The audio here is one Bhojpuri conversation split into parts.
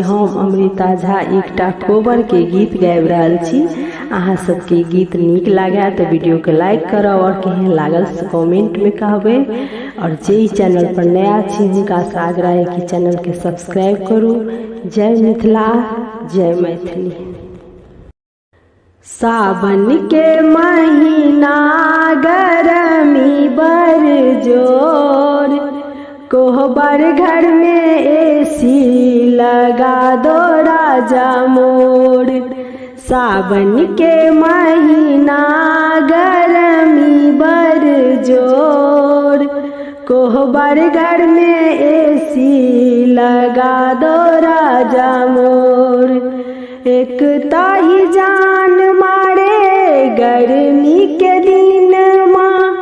हम अमृता झा एकटा कोबर के गीत गाबि रहल छी। अहाँ सबके गीत नीक लागे तो वीडियो के लाइक करब और केहन लागल से कमेंट में कहबे। और जे चैनल पर नया छी हुनका से आग्रह है कि चैनल के सब्सक्राइब करू। जय मिथिला, जय मैथिली। सावन के महीना गरमी बड़ जोर, कोहबर घर में एसी लगा दो राजा मोर। सावन के महीना गरमी बड़ जोर, कोहबर घर में एसी लगा दो राजा मोर। एक ताही जान मारे गर्मी के दिन माँ,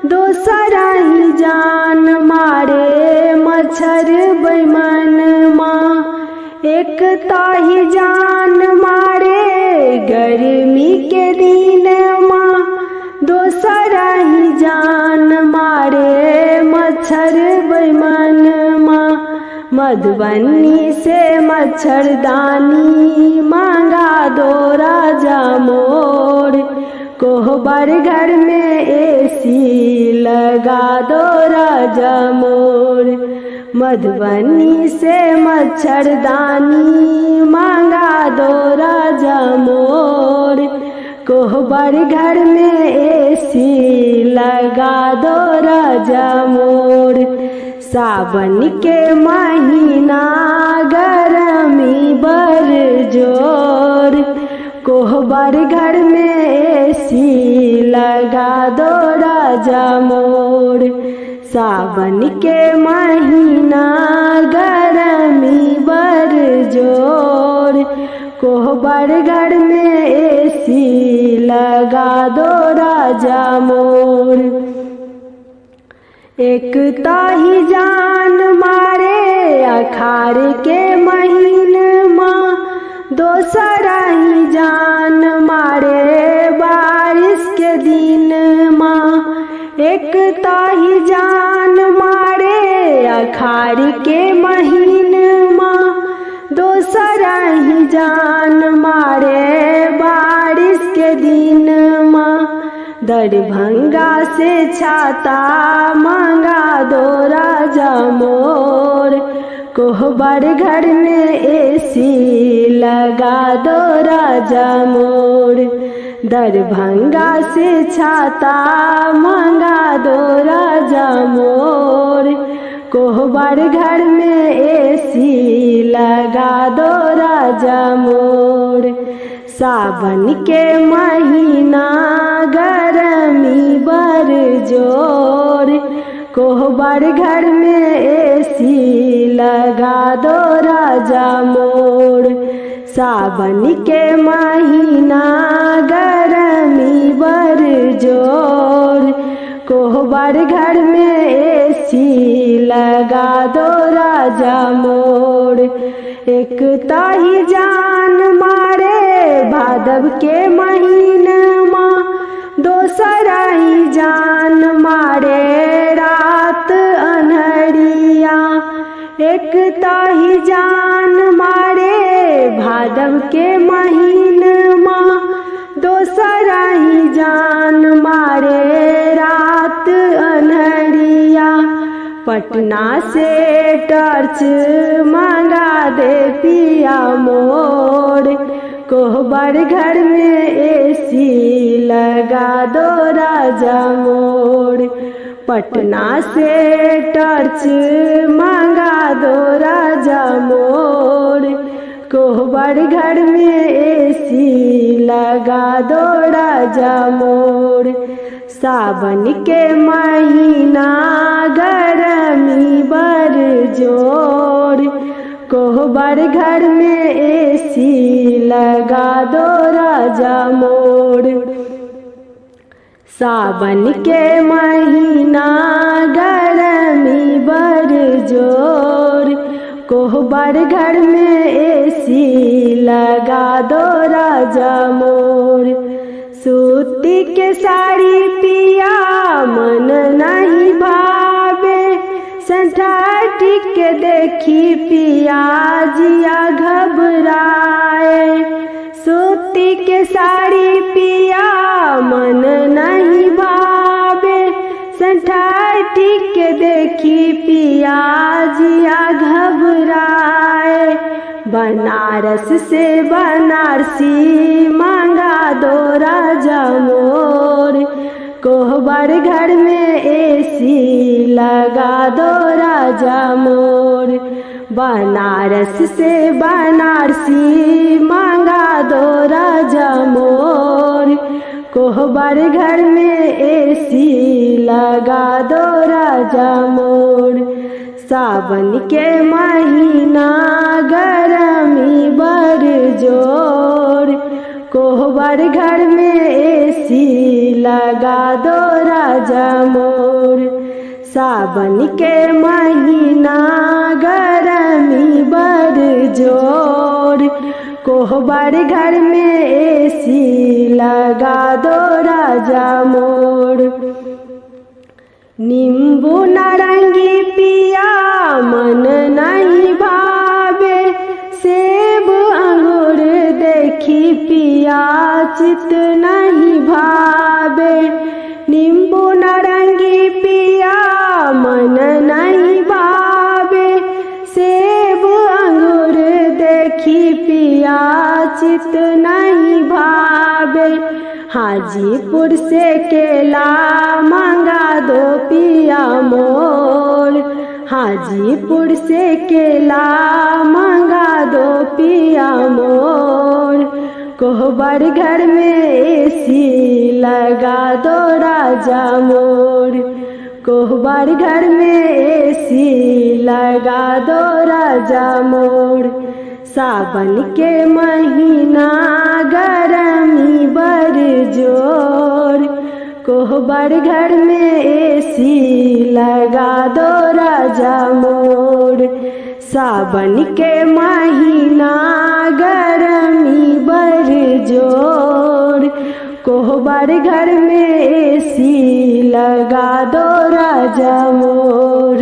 दोसरा ही जान मारे मच्छर बेईमान माँ। एक ताही जान मारे गर्मी के दिन माँ, दोसरा ही जान मारे मच्छर बेईमान माँ। मधुबनी से मच्छरदानी मांगा दो राजा मोर, कोहबर घर में एसी लगा दो राजा मोर। मधुबनी से मच्छरदानी मांगा दो राजा मोर, कोहबर घर में एसी लगा दो राजा मोर। सावन के महीना गरमी बड़ जोर, कोहबर घर में एसी लगा दो राजा मोर। सावन के महीना गरमी बड़ जोर, कोहबर घर में एसी लगा दो राजा मोर। एक ताही जान मारे अखाड़ के महीन माँ, दोसरा ही जान मारे बारिश के दिन माँ। एक ताही जान मारे अखाड़ के महीन माँ, दोसरा ही जान मारे बारिश के दिन माँ। दरभंगा से छाता मांगा दो राजा मोर, कोहबर घर में एसी लगा दो राजा मोर। दरभंगा से छाता मांगा दो राजा मोर, कोहबर घर में एसी लगा दो राजा मोर। सावन के महीना गरमी बड़ जोर, कोहबर घर में एसी लगा दो राजा मोर। सावन के महीना गरमी बड़ जोर, कोहबर घर में एसी लगा दो राजा मोर। एक ताही जान मारे भादव के महीना माँ, दोसरा ही जान मारे रात अन्हरिया। एक ताही जान मारे भादव के महीना माँ, दोसरा ही जान मारे रात अन्हरिया। पटना से टॉर्च मांगा दे पिया मोर, कोहबर घर में एसी लगा दो राजा मोर। पटना से टॉर्च मांगा दो राजा मोर, कोहबर घर में एसी लगा दो राजा मोर। सावन के महीना गरमी बड़ जोर, कोहबर घर में एसी लगा दो राजा मोर। सावन के महीना गरमी बड़ जोर, कोहबर घर में एसी लगा दो राजा मोर। सूती के साड़ी पिया मन नहीं भावे, संठाटी के के देखी पियाजिया घबराए, सूती के साड़ी पिया मन नहीं भावे, संठाठी के देखी पियाजिया घबराए। बनारस से बनारसी मांगा दो राजा मोर, कोहबर घर में एसी लगा दो राजा मोर। बनारस से बनारसी मांगा दो राजा मोर, कोहबर घर में एसी लगा दो राजा मोर। सावन के महीना गरमी बड़ जोर, कोहबर घर में एसी लगा दो राजा मोर। सावन के महीना गरमी बड़ जोर, कोहबर घर में एसी लगा दो राजा मोर। नींबू नारंगी पिया मन नहीं भावे, सेब अंगूर देखी पिया चित नहीं भावे। नींबू नारंगी पिया मन नहीं भावे, सेब अंगूर देखी पिया चित नहीं भावे। हाजीपुर से केला मांगा दो पिया मोर, हाजीपुर से केला मांगा दो पिया मोर। कोहबर घर में एसी लगा दो राजा मोर, कोहबर घर में एसी लगा दो राजा मोर। सावन के महीना गरमी बड़ जोर, कोहबर घर में एसी लगा दो राजा मोर। सावन के महीना गरमी बड़ जोर, कोहबर घर में एसी लगा दो राजा मोर।